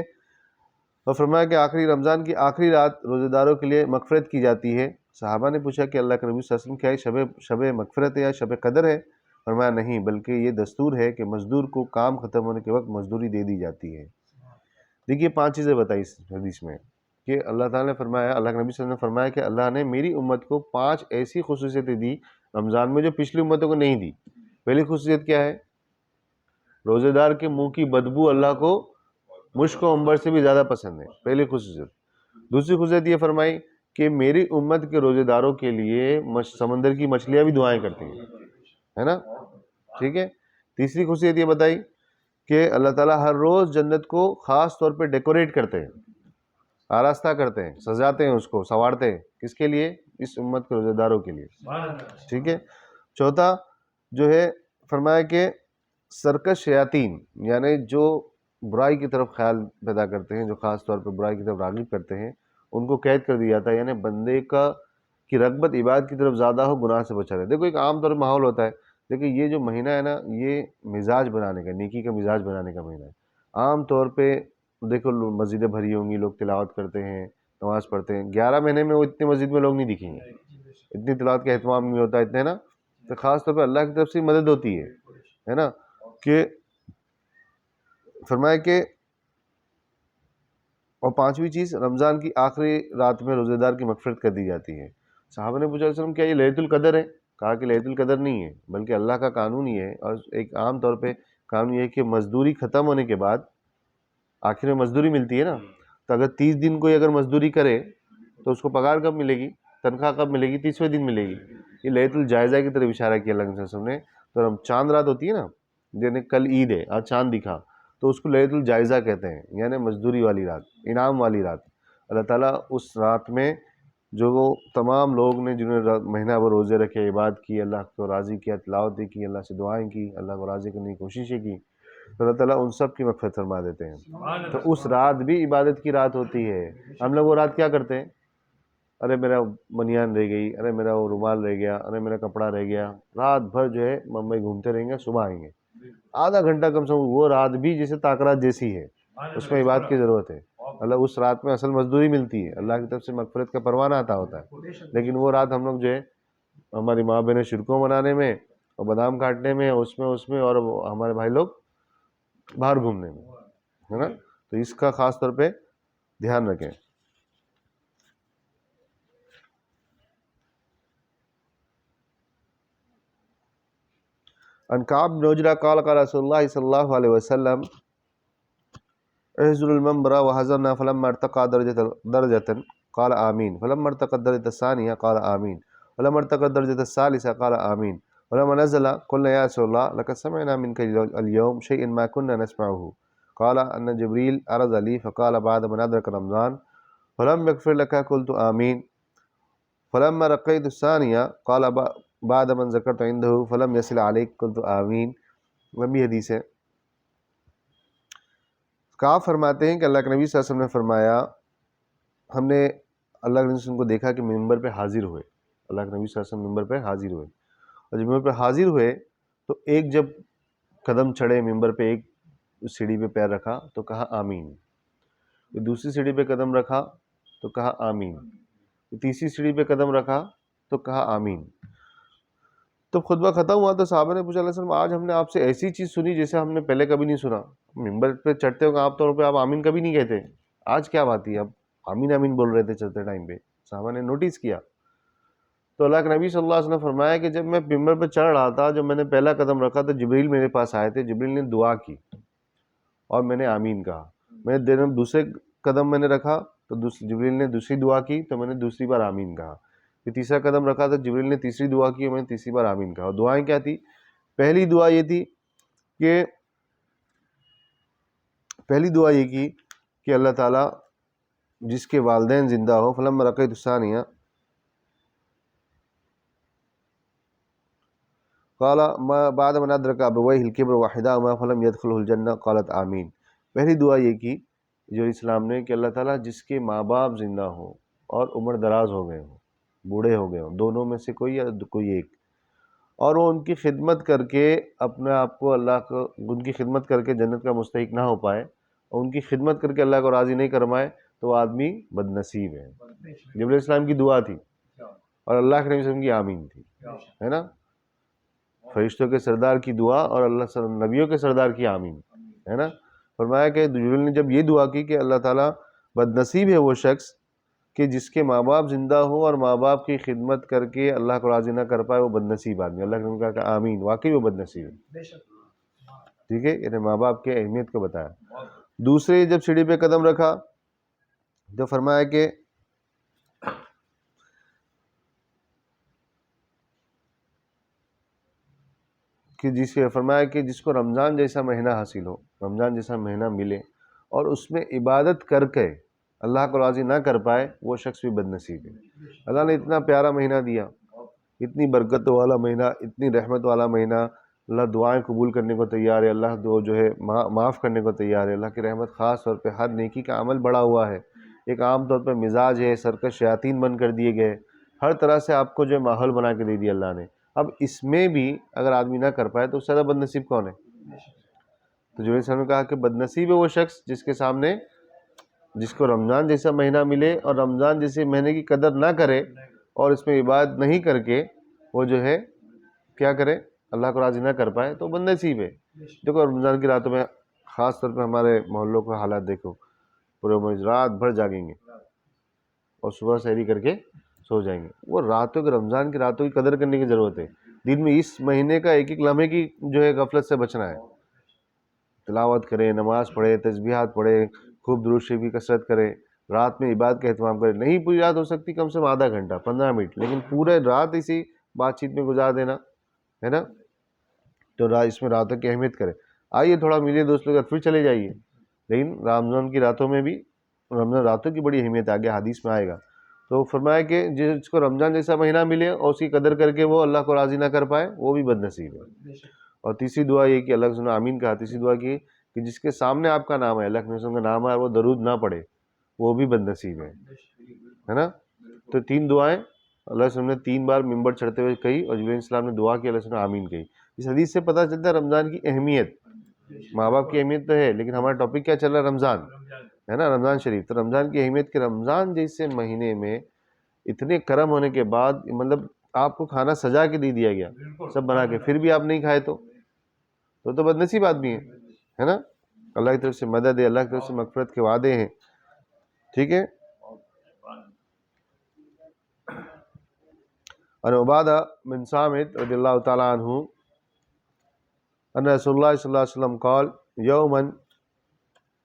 اور فرمایا کہ آخری رمضان کی آخری رات روزے داروں کے لیے مغفرت کی جاتی ہے. صحابہ نے پوچھا کہ اللہ کے نبی صلی اللہ علیہ وسلم کیا یہ شب مغفرت ہے یا شب قدر ہے؟ فرمایا نہیں، بلکہ یہ دستور ہے کہ مزدور کو کام ختم ہونے کے وقت مزدوری دے دی جاتی ہے. دیکھیے 5 چیزیں بتائی اس حدیث میں کہ اللہ تعالیٰ نے فرمایا، اللہ کے نبی صلی اللہ علیہ وسلم نے فرمایا کہ اللہ نے میری امت کو 5 ایسی خصوصیتیں دی رمضان میں جو پچھلی امتوں کو نہیں دی. پہلی خصوصیت کیا ہے؟ روزے دار کے منہ کی بدبو اللہ کو مشک و عنبر سے بھی زیادہ پسند ہے، پہلی خصوصیت. دوسری خصوصیت یہ فرمائی کہ میری امت کے روزے داروں کے لیے سمندر کی مچھلیاں بھی دعائیں کرتی ہیں، ہے نا. ٹھیک ہے. تیسری خصوصیت یہ بتائی کہ اللہ تعالیٰ ہر روز جنت کو خاص طور پہ ڈیکوریٹ کرتے ہیں، آراستہ کرتے ہیں، سجاتے ہیں، اس کو سنوارتے ہیں. کس کے لیے؟ اس امت کے روزے داروں کے لیے. ٹھیک ہے. چوتھا جو ہے فرمایا کہ سرکش شیاطین یعنی جو برائی کی طرف خیال پیدا کرتے ہیں، جو خاص طور پہ برائی کی طرف راغب کرتے ہیں، ان کو قید کر دیا جاتا ہے. یعنی بندے کی رغبت عبادت کی طرف زیادہ ہو، گناہ سے بچا رہے. دیکھو ایک عام طور پہ ماحول ہوتا ہے، دیکھیں یہ جو مہینہ ہے نا، یہ مزاج بنانے کا، نیکی کا مزاج بنانے کا مہینہ ہے. عام طور پہ دیکھو مسجدیں بھری ہوں گی، لوگ تلاوت کرتے ہیں، نماز پڑھتے ہیں. 11 مہینے میں وہ اتنے مسجد میں لوگ نہیں دکھیں گے، اتنی تلاوت کا اہتمام نہیں ہوتا اتنے نا. تو خاص طور پہ اللہ کی طرف سے مدد ہوتی ہے نا. کہ فرمایا کہ اور پانچویں چیز، رمضان کی آخری رات میں روزے دار کی مغفرت کر دی جاتی ہے۔ صحابہ نے پوچھا علیہ وسلم کیا یہ لیلۃ القدر ہے؟ کہا کہ لیلۃ القدر نہیں ہے، بلکہ اللہ کا قانون یہ ہے، اور ایک عام طور پہ قانون یہ ہے کہ مزدوری ختم ہونے کے بعد آخر میں مزدوری ملتی ہے نا، تو اگر 30 دن کوئی اگر مزدوری کرے تو اس کو پگار کب ملے گی، تنخواہ کب ملے گی؟ 30ویں دن ملے گی۔ یہ لیلۃ الجائزہ کی طرف اشارہ کیا اللہ کے رسول صلی اللہ علیہ وسلم نے۔ تو ہم چاند رات ہوتی ہے نا، جیسے کل عید ہے، آج چاند دکھا، تو اس کو لیلۃ الجائزہ کہتے ہیں، یعنی مزدوری والی رات، انعام والی رات۔ اللہ تعالیٰ اس رات میں جو وہ تمام لوگ نے جنہوں نے مہینہ بھر روزے رکھے، عبادت کی، اللہ کو راضی کیا، تلاوتیں کی، اللہ سے دعائیں کی، اللہ کو راضی کرنے کی کوششیں کی، تو اللہ تعالیٰ ان سب کی مغفرت فرما دیتے ہیں۔ تو اس رات بھی عبادت کی رات ہوتی ہے۔ ہم لوگ وہ رات کیا کرتے ہیں؟ ارے میرا بنیان رہ گئی، ارے میرا وہ رومال رہ گیا، ارے میرا کپڑا رہ گیا، رات بھر جو ہے ممبئی گھومتے رہیں گے، صبح آئیں گے، آدھا گھنٹہ کم سے کم۔ وہ رات بھی جیسے تاکرات جیسی ہے، اس میں عبادت کی ضرورت ہے۔ اللہ اس رات میں اصل مزدوری ملتی ہے، اللہ کی طرف سے مغفرت کا پروانہ عطا ہوتا ہے، لیکن وہ رات ہم لوگ جو ہے ہماری ماں بہنیں شرکوں منانے میں اور بادام کاٹنے میں، اس میں اور ہمارے بھائی لوگ باہر گھومنے میں، ہے نا۔ تو اس کا خاص طور پہ دھیان رکھیں۔ عن کعب بن عجرہ قال قال رسول اللہ صلی اللہ علیہ وسلم احضر المنبر وحضرنا فلما ارتقى درجة قال آمين فلما ارتقى الدرجة الثانية قال آمين فلما ارتقى الدرجة الثالثة قال آمين ولما نزل قلنا يا رسول الله لقد سمعنا منك اليوم شيئا ما كنا نسمعه قال أن جبريل عرض لي فقال بعد من أدرك رمضان فلم يغفر لك قلت آمين فلما رقيت الثانية قال بعد من ذكرت عنده فلم يصل عليك قلت آمين۔ لمبی حدیث ہے۔ کعب فرماتے ہیں کہ اللہ کے نبی صلی اللہ علیہ وسلم نے فرمایا، ہم نے اللہ کے نبی صلی اللہ علیہ وسلم کو دیکھا کہ ممبر پہ حاضر ہوئے، اللہ کے نبی صلی اللہ علیہ وسلم ممبر پہ حاضر ہوئے، اور جب ممبر پہ حاضر ہوئے تو ایک جب قدم چڑھے ممبر پہ، ایک سیڑھی پہ پیر رکھا تو کہا آمین، دوسری سیڑھی پہ قدم رکھا تو کہا آمین، تیسری سیڑھی پہ قدم رکھا تو کہا آمین۔ تو خطبہ ختم ہوا تو صحابہ نے پوچھا علیہ السلام آج ہم نے آپ سے ایسی چیز سنی جیسے ہم نے پہلے کبھی نہیں سنا، ممبر پہ چڑھتے ہو عام طور پہ آپ آمین کبھی نہیں کہتے، آج کیا بات ہے اب آمین آمین بول رہے تھے چلتے ٹائم پہ؟ صحابہ نے نوٹس کیا۔ تو اللہ کے نبی صلی اللہ علیہ وسلم نے فرمایا کہ جب میں ممبر پہ چڑھ رہا تھا، جب میں نے پہلا قدم رکھا تو جبریل میرے پاس آئے تھے، جبریل نے دعا کی اور میں نے آمین کہا۔ میں نے دوسرے قدم میں نے رکھا تو جبریل نے دوسری دعا کی تو میں نے دوسری بار آمین کہا۔ پھر تیسرا قدم رکھا تو جبریل نے تیسری دعا کی اور میں نے تیسری بار آمین کہا۔ اور دعائیں کیا تھی؟ پہلی دعا یہ تھی کہ اللہ تعالیٰ جس کے والدین زندہ ہو، فلما رقیت الثانیہ قال بعد من ادرک ابویہ الکبر وحدہما فلم یدخلہ الجنہ قالت آمین۔ پہلی دعا یہ کی جو اسلام نے کہ اللہ تعالیٰ جس کے ماں باپ زندہ ہوں اور عمر دراز ہو گئے ہوں، بوڑھے ہو گئے ہوں، دونوں میں سے کوئی یا کوئی ایک، اور وہ ان کی خدمت کر کے اپنے آپ کو اللہ کو ان کی خدمت کر کے جنت کا مستحق نہ ہو پائے، اور ان کی خدمت کر کے اللہ کو راضی نہیں کرمائے، تو وہ آدمی بد نصیب ہے۔ جبریل علیہ السلام کی دعا تھی اور اللہ کے نبی صلی اللہ علیہ وسلم کی آمین تھی، ہے نا۔ فرشتوں کے سردار کی دعا اور اللہ نبیوں کے سردار کی آمین، ہے نا۔ فرمایا کہ جبریل نے جب یہ دعا کی کہ اللہ تعالیٰ بد نصیب ہے وہ شخص کہ جس کے ماں باپ زندہ ہوں اور ماں باپ کی خدمت کر کے اللہ کو راضی نہ کر پائے، وہ بد نصیب آدمی۔ اللہ نے کہا کہ آمین، واقعی وہ بد نصیب ہے، ٹھیک ہے، یعنی ماں باپ کے اہمیت کو بتایا۔ دوسرے جب سیڑھی پہ قدم رکھا تو فرمایا فرمایا کہ جس کو رمضان جیسا مہینہ حاصل ہو، رمضان جیسا مہینہ ملے اور اس میں عبادت کر کے اللہ کو راضی نہ کر پائے، وہ شخص بھی بد نصیب ہے۔ اللہ نے اتنا پیارا مہینہ دیا، اتنی برکت والا مہینہ، اتنی رحمت والا مہینہ، اللہ دعائیں قبول کرنے کو تیار ہے، اللہ جو ہے معاف کرنے کو تیار ہے۔ اللہ کی رحمت خاص طور پہ ہر نیکی کا عمل بڑا ہوا ہے، ایک عام طور پہ مزاج ہے، سرکش شیاطین بند کر دیے گئے، ہر طرح سے آپ کو جو ہے ماحول بنا کے دے دیا اللہ نے۔ اب اس میں بھی اگر آدمی نہ کر پائے تو اس سے زیادہ بد نصیب کون ہے؟ تو جو نے کہا کہ بد نصیب ہے وہ شخص جس کے سامنے، جس کو رمضان جیسا مہینہ ملے اور رمضان جیسے مہینے کی قدر نہ کرے اور اس میں عبادت نہیں کر کے وہ جو ہے کیا کرے، اللہ کو راضی نہ کر پائے، تو بد نصیب ہے۔ دیکھو رمضان کی راتوں میں خاص طور پہ ہمارے محلوں کا حالات دیکھو، پورے رات بھر جاگیں گے اور صبح سحری کر کے سو جائیں گے. وہ راتوں کے رمضان کی راتوں کی قدر کرنے کی ضرورت ہے. دن میں اس مہینے کا ایک ایک لمحے کی جو ہے غفلت سے بچنا ہے. تلاوت کرے, نماز پڑھے, تسبیحات پڑھے, خوب درود شریف کی کثرت کرے, رات میں عبادت کا اہتمام کرے. نہیں پوری رات ہو سکتی, کم سے کم آدھا گھنٹہ 15 منٹ, لیکن پورے رات اسی بات چیت میں گزار دینا ہے نا. تو اس میں راتوں کی اہمیت کرے. آئیے تھوڑا ملیے دوستوں کے ساتھ, پھر چلے جائیے. لیکن رمضان کی راتوں میں بھی, رمضان راتوں کی بڑی اہمیت آگے حدیث میں آئے گا. تو فرمایا کہ جس کو رمضان جیسا مہینہ ملے اور اس کی قدر کر کے وہ اللہ کو راضی نہ کر پائے, وہ بھی بد نصیب ہے. اور تیسری دعا یہ کہ اللہ سبحانہ آمین کہا. تیسری دعا کی کہ جس کے سامنے آپ کا نام ہے, اللہ کے رسول کا نام ہے, اور وہ درود نہ پڑھے, وہ بھی بد نصیب ہے نا. تو 3 دعائیں اللہ وسلم نے 3 بار ممبر چڑھتے ہوئے کہی, اور جبرائیل السلام نے دعا کی, اللہ وسلم نے آمین کہی. اس حدیث سے پتہ چلتا ہے رمضان کی اہمیت. ماں باپ کی اہمیت تو ہے, لیکن ہمارا ٹاپک کیا چل رہا ہے؟ رمضان ہے نا, رمضان شریف. تو رمضان کی اہمیت کہ رمضان جیسے مہینے میں اتنے کرم ہونے کے بعد, مطلب آپ کو کھانا سجا کے دے دیا گیا سب بنا کے, پھر بھی آپ نہیں کھائے تو بد نصیب آدمی ہے نا. اللہ کی طرف سے مدد ہے, اللہ کی طرف سے مغفرت کے وعدے ہیں, ٹھیک ہے. اور عبادہ بن صامت رضی اللہ تعالیٰ عنہ ان رسول اللہ صلی اللہ علیہ وسلم قال یوما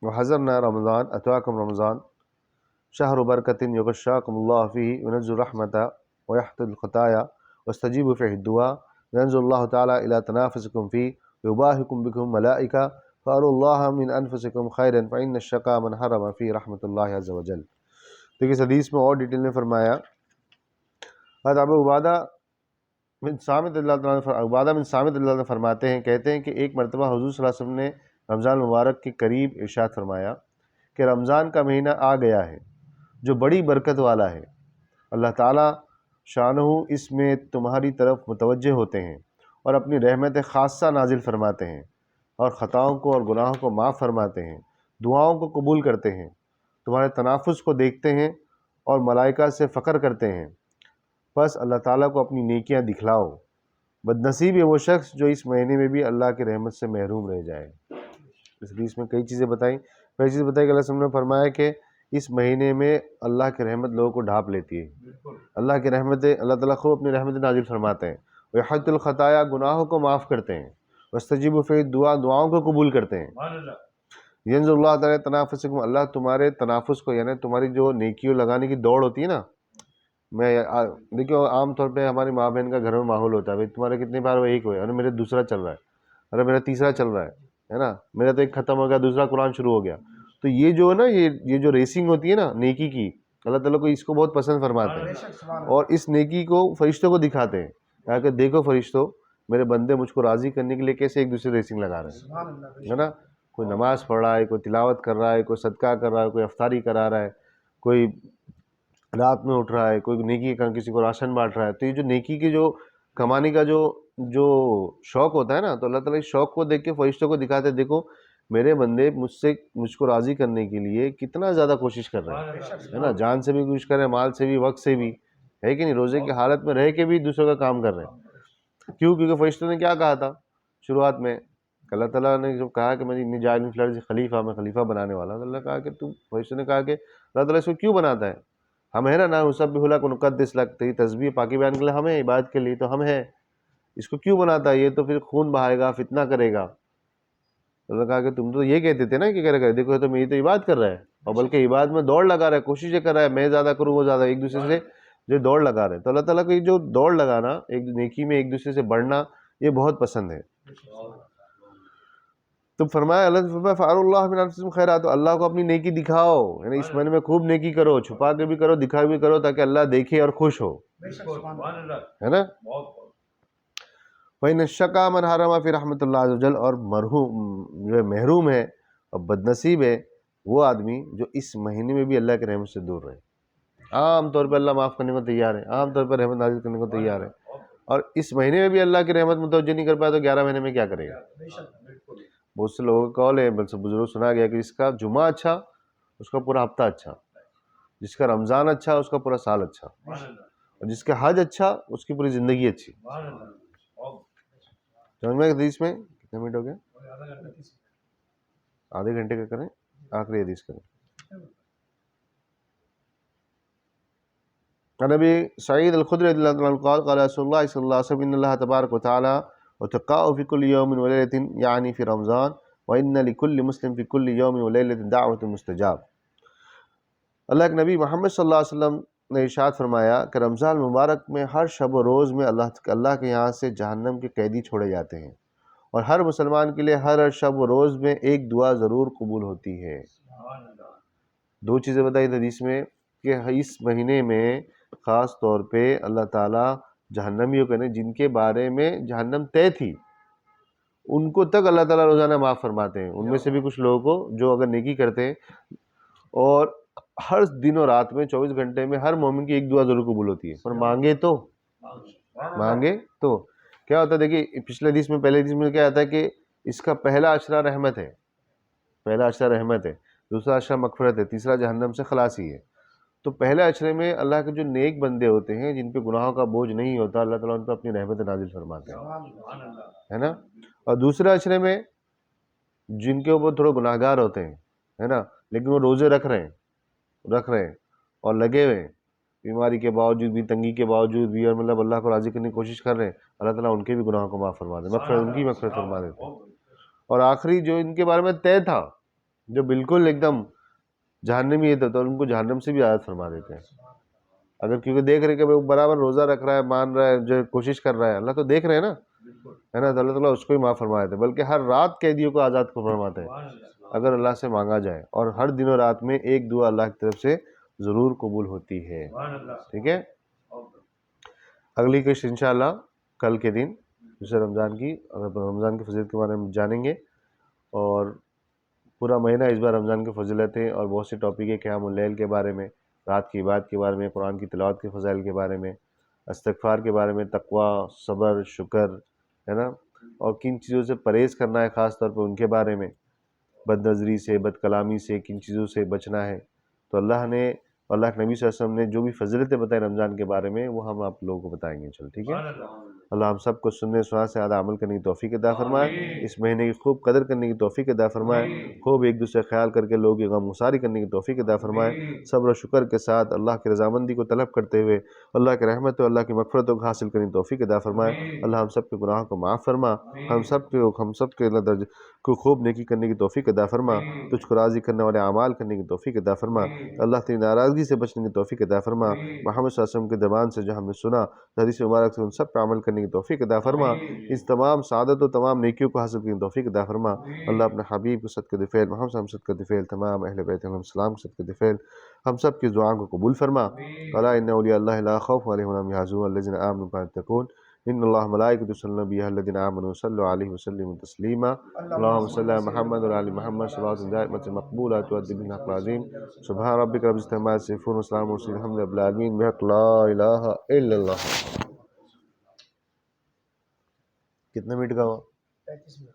وحضرنا رمضان اتاکم رمضان شہر برکت یغشاکم اللہ فیہ ونزل الرحمۃ ویحط الخطایا واستجیب فیہ الدعاء ینزل اللہ تعالیٰ الی تنافسکم فیہ یباہکم بکم ملائکہ فاروا اللہ من انفسکم خیرا فإن الشقاء من حرم فیہ رحمۃ اللہ عز وجل. تو اس حدیث میں اور ڈیٹیل میں فرمایا, حضرت ابو عبادہ بن صامت اللہ عنہ فرماتے ہیں, کہتے ہیں کہ ایک مرتبہ حضور صلی اللہ علیہ وسلم نے رمضان المبارک کے قریب ارشاد فرمایا کہ رمضان کا مہینہ آ گیا ہے جو بڑی برکت والا ہے. اللہ تعالیٰ شانہ اس میں تمہاری طرف متوجہ ہوتے ہیں اور اپنی رحمت خاصہ نازل فرماتے ہیں, اور خطاؤں کو اور گناہوں کو معاف فرماتے ہیں, دعاؤں کو قبول کرتے ہیں, تمہارے تنافس کو دیکھتے ہیں اور ملائکہ سے فخر کرتے ہیں. بس اللہ تعالیٰ کو اپنی نیکیاں دکھلاؤ. بد نصیب ہے وہ شخص جو اس مہینے میں بھی اللہ کی رحمت سے محروم رہ جائے. اس حدیث میں کئی چیزیں بتائیں. پہلی چیز بتائی کہ اللہ وسلم نے فرمایا کہ اس مہینے میں اللہ کی رحمت لوگوں کو ڈھانپ لیتی ہے. اللہ کی رحمتیں, اللہ تعالیٰ خوب اپنی رحمتیں نازل فرماتے ہیں. ویحط الخطایا, گناہوں کو معاف کرتے ہیں. واستجیب فی الدعاء, دعاؤں کو قبول کرتے ہیں. ینزل اللہ تعالیٰ تنافسکم, اللہ تمہارے تنافس کو, یعنی تمہاری جو نیکیوں لگانے کی دوڑ ہوتی ہے نا. میں دیکھو عام طور پہ ہماری ماں بہن کا گھر میں ماحول ہوتا ہے, بھائی تمہارے کتنے بار وہ ایک ہوئے, ارے میرے دوسرا چل رہا ہے, ارے میرا تیسرا چل رہا ہے نا, میرا تو ایک ختم ہو گیا, دوسرا قرآن شروع ہو گیا. تو یہ جو ہے نا, یہ جو ریسنگ ہوتی ہے نا نیکی کی, اللہ تعالیٰ کو اس کو بہت پسند فرماتے ہیں, اور اس نیکی کو فرشتوں کو دکھاتے ہیں, کہا کہ دیکھو فرشتوں, میرے بندے مجھ کو راضی کرنے کے لیے کیسے ایک دوسرے ریسنگ لگا رہے ہیں, ہے نا. کوئی نماز پڑھ رہا ہے, کوئی تلاوت کر رہا ہے, کوئی صدقہ کر رہا ہے, کوئی افطاری کرا رہا ہے, کوئی رات میں اٹھ رہا ہے, کوئی نیکی کا کسی کو راشن بانٹ رہا ہے. تو یہ جو نیکی کی جو کمانے کا جو شوق ہوتا ہے نا, تو اللہ تعالیٰ اس شوق کو دیکھ کے فرشتوں کو دکھاتے ہیں, دیکھو میرے بندے مجھ کو راضی کرنے کے لیے کتنا زیادہ کوشش کر رہے ہیں, ہے نا. جان سے بھی کوشش کر رہے ہیں, مال سے بھی, وقت سے بھی, ہے کہ نہیں. روزے کی حالت میں رہ کے بھی دوسروں کا کام کر رہے ہیں. کیوں؟ کیونکہ فرشتوں نے کیا کہا تھا شروعات میں, اللہ تعالیٰ نے جب کہا کہ میں انی جاعل فی الارض خلیفہ, میں خلیفہ بنانے والا ہوں, تو اللہ کہا کہ فرشتوں نے کہا کہ اللہ تعالیٰ اس کو کیوں بناتا ہے, ہم ہے نا, نسبح لک ونقدس لک, تیری تسبیح پاکی بیان کے لیے ہمیں, عبادت کے لیے تو ہم ہیں, اس کو کیوں بناتا ہے؟ یہ تو پھر خون بہائے گا, فتنہ کرے گا. اللہ نے کہا کہ تم تو یہ کہتے تھے نا کہ کرے گا, دیکھو یہ تو میری تو عبادت کر رہا ہے, اور بلکہ عبادت میں دوڑ لگا رہا ہے, کوششیں کر رہا ہے, میں زیادہ کروں وہ زیادہ, ایک دوسرے سے جو دوڑ لگا رہے ہیں. تو اللہ تعالیٰ کو یہ جو دوڑ لگانا, ایک نیکی میں ایک دوسرے سے بڑھنا, یہ بہت پسند ہے. تو فرمایا, اللہ نے فرمایا فاروا اللہ من انفسکم خیرا, تو اللہ کو اپنی نیکی دکھاؤ, یعنی اس مہینے میں خوب نیکی کرو, چھپا کے بھی کرو, دکھا بھی کرو, تاکہ اللہ دیکھے اور خوش ہو, ہے نا. وَإِنَّ الشَّقَاءَ مَنْ حَرَمَ فِي رَحْمَةِ اللَّهِ عَزَّ وَجَلَّ, اور مرحوم جو محروم ہے اور بد نصیب ہے وہ آدمی جو اس مہینے میں بھی اللہ کے رحمت سے دور رہے. عام طور پہ اللہ معاف کرنے کو تیار ہے, عام طور پر رحمت نازل کرنے کو تیار ہے, اور اس مہینے میں بھی اللہ کی رحمت متوجہ نہیں کر پایا تو 11 مہینے میں کیا کرے گا. بہت سے لوگوں کا قول ہے, بزرگ سنا گیا کہ جس کا جمعہ اچھا اس کا پورا ہفتہ اچھا, جس کا رمضان اچھا اس کا پورا سال اچھا, اور جس کا حج اچھا اس کی پوری زندگی اچھی. سمجھ میں حدیث میں کتنے منٹ ہو گئے؟ آدھے گھنٹے کا کریں, آخری حدیث کریں. نبی سعید الخدری رضی اللہ عنہ قال قال رسول اللہ صلی اللہ علیہ وسلم ان اللہ تبارک و تعالی وتقاء فی کل یوم ولیلۃ یعنی فی رمضان وان لکل مسلم فی کل یوم ولیلۃ دعوۃ مستجاب۔ اللہ کے نبی محمد صلی اللہ علیہ وسلم نے ارشاد فرمایا کہ رمضان مبارک میں ہر شب و روز میں اللہ کے یہاں سے جہنم کے قیدی چھوڑے جاتے ہیں، اور ہر مسلمان کے لیے ہر شب و روز میں ایک دعا ضرور قبول ہوتی ہے۔ دو چیزیں بتائی حدیث میں کہ اس مہینے میں خاص طور پہ اللہ تعالیٰ جہنمیوں کے جن کے بارے میں جہنم طے تھی ان کو تک اللہ تعالیٰ روزانہ معاف فرماتے ہیں، ان میں سے بھی کچھ لوگوں کو جو اگر نیکی کرتے ہیں، اور ہر دن و رات میں 24 گھنٹے میں ہر مومن کی ایک دعا ضرور قبول ہوتی ہے، پر مانگے تو کیا ہوتا ہے۔ دیکھیے پچھلے حدیث میں پہلے حدیث میں کیا آتا ہے کہ اس کا پہلا اشرہ رحمت ہے، دوسرا اشرہ مغفرت ہے، تیسرا جہنم سے خلاصی ہے۔ تو پہلے اشرے میں اللہ کے جو نیک بندے ہوتے ہیں جن پہ گناہوں کا بوجھ نہیں ہوتا، اللہ تعالیٰ ان پہ اپنی رحمت نازل فرماتے ہیں، ہے نا۔ اور دوسرے اشرے میں جن کے اوپر تھوڑے گناہ گار ہوتے ہیں، ہے نا، لیکن وہ روزے رکھ رہے ہیں اور لگے ہوئے ہیں، بیماری کے باوجود بھی، تنگی کے باوجود بھی، اور مطلب اللہ کو راضی کرنے کی کوشش کر رہے ہیں، اللہ تعالیٰ ان کے بھی گناہوں کو معاف فرما دیتے ہیں، ان کی مغفرت فرما دیتے ہیں۔ اور آخری جو ان کے بارے میں طے تھا، جو بالکل ایک دم جہنمی ہے، تو ان کو جہنم سے بھی آزاد فرما دیتے ہیں۔ اگر کیونکہ دیکھ رہے کہ وہ برابر روزہ رکھ رہا ہے، مان رہا ہے، جو کوشش کر رہا ہے، اللہ تو دیکھ رہے ہیں نا، ہے نا، تو اللہ تعالیٰ اس کو ہی معاف فرما دیتے ہیں، بلکہ ہر رات قیدیوں کو آزاد فرماتے ہیں اگر اللہ سے مانگا جائے، اور ہر دن و رات میں ایک دعا اللہ کی طرف سے ضرور قبول ہوتی ہے۔ ٹھیک ہے، اگلی قسط انشاءاللہ کل کے دن جسے رمضان کی فضیلت کے بارے میں جانیں گے، اور پورا مہینہ اس بار رمضان کی فضیلتیں اور بہت سے ٹاپک ہے، قیام اللیل کے بارے میں، رات کی عبادت کے بارے میں، قرآن کی تلاوت کے فضائل کے بارے میں، استغفار کے بارے میں، تقوی، صبر، شکر، ہے نا، اور کن چیزوں سے پرہیز کرنا ہے خاص طور پہ ان کے بارے میں، بد نظری سے، بد کلامی سے، کن چیزوں سے بچنا ہے۔ تو اللہ نے، اللہ کے نبی صلی اللہ علیہ وسلم نے جو بھی فضیلتیں بتائی رمضان کے بارے میں، وہ ہم آپ لوگوں کو بتائیں گے، چل ٹھیک ہے۔ اللہ ہم سب کو سننے سنا سے زیادہ عمل کرنے کی توفیق عطا فرمائے، اس مہینے کی خوب قدر کرنے کی توفیق عطا فرمائے، خوب ایک دوسرے خیال کر کے لوگوں کی غم گساری کرنے کی توفیق عطا فرمائے، صبر و شکر کے ساتھ اللہ کی رضامندی کو طلب کرتے ہوئے اللہ کی رحمت و اللہ کی مغفرت کو حاصل کرنے کی توفیق عطا فرمائے۔ اللہ ہم سب کے گناہوں کو معاف فرما، ہم سب کے درج کو خوب نیکی کرنے کی توفیق عطا فرما، تجھ کو راضی کرنے والے اعمال کرنے کی توفیق عطا فرما، اللہ تیری ناراضگی سے بچنے کی توفیق عطا فرما، محمد صلی اللہ علیہ وسلم کے زبان سے جو ہم نے سنا حدیث مبارک سے ان سب پہ عمل کرنے کی توفیق عطا فرما، اس تمام سعادت و تمام نیکیوں کو حاصل کرنے کی توفیق عطا فرما۔ اللہ اپنے حبیب کو صدقہ دفعل، محمد صلی اللہ علیہ وسلم صدقہ دفعل، تمام اہل بیت علیہ السلام کو صدقہ دفعل، ہم سب کی دعاؤں کو قبول فرما۔ الا ان اولیاء اللہ لا خوف علیہم ولا هم يحزنون الذين آمنوا وكانوا يتقون ان اللہ ملائکۃ یصلون علی الذین آمنوا صلوا علیہ وسلموا تسلیما اللهم صل علی محمد وعلی آل محمد صلاۃ دائمۃ مقبولہ تؤدی بها الحق العظیم سبحان ربک رب العزۃ عما یصفون وسلام علی المرسلین الحمد للہ رب العالمین بحق لا الہ الا اللہ۔ کتنے منٹ کا ہوا؟ 35 منٹ۔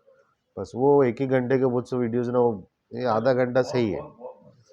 بس وہ ایک ہی گھنٹے کے بہت سے ویڈیوز نا، وہ آدھا گھنٹہ صحیح ہے۔